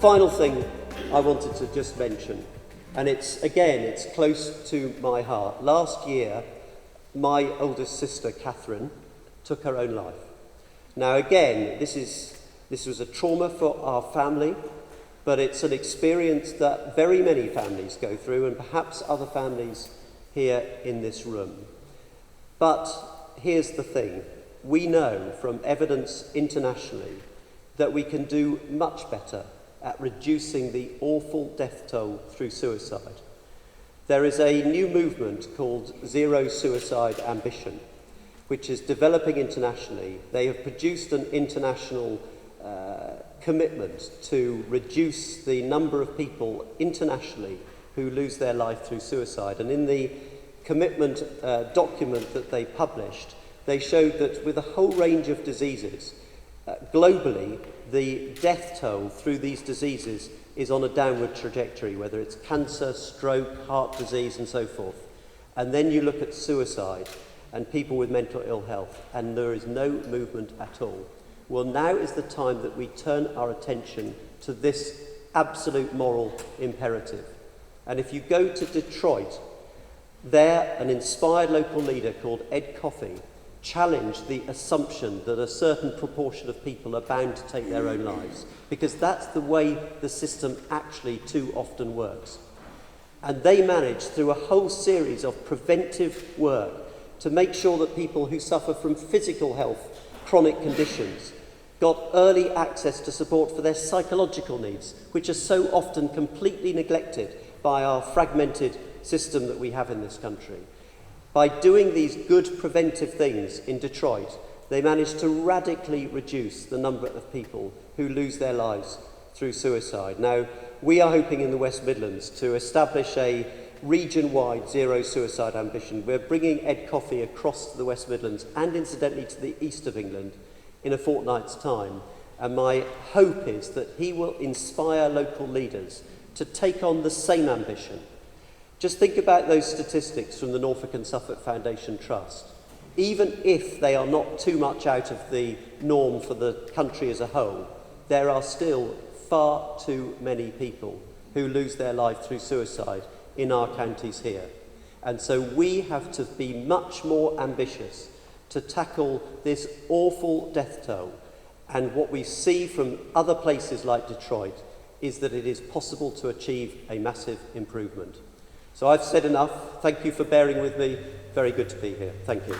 final thing I wanted to just mention, and it's close to my heart. Last year, my oldest sister, Catherine, took her own life. Now again, this was a trauma for our family, but it's an experience that very many families go through, and perhaps other families here in this room. But here's the thing. We know from evidence internationally that we can do much better at reducing the awful death toll through suicide. There is a new movement called Zero Suicide Ambition, which is developing internationally. They have produced an international commitment to reduce the number of people internationally who lose their life through suicide. And in the commitment document that they published, they showed that with a whole range of diseases, globally, the death toll through these diseases is on a downward trajectory, whether it's cancer, stroke, heart disease, and so forth. And then you look at suicide and people with mental ill health, and there is no movement at all. Well, now is the time that we turn our attention to this absolute moral imperative. And if you go to Detroit, there an inspired local leader called Ed Coffey challenged the assumption that a certain proportion of people are bound to take their own lives, because that's the way the system actually too often works. And they managed, through a whole series of preventive work, to make sure that people who suffer from physical health, chronic conditions, got early access to support for their psychological needs, which are so often completely neglected by our fragmented system that we have in this country. By doing these good preventive things in Detroit, they managed to radically reduce the number of people who lose their lives through suicide. Now, we are hoping in the West Midlands to establish a region-wide zero suicide ambition. We're bringing Ed Coffey across to the West Midlands and incidentally to the east of England in a fortnight's time. And my hope is that he will inspire local leaders to take on the same ambition. Just think about those statistics from the Norfolk and Suffolk Foundation Trust. Even if they are not too much out of the norm for the country as a whole, there are still far too many people who lose their life through suicide in our counties here. And so we have to be much more ambitious to tackle this awful death toll. And what we see from other places like Detroit is that it is possible to achieve a massive improvement. So I've said enough. Thank you for bearing with me. Very good to be here. Thank you.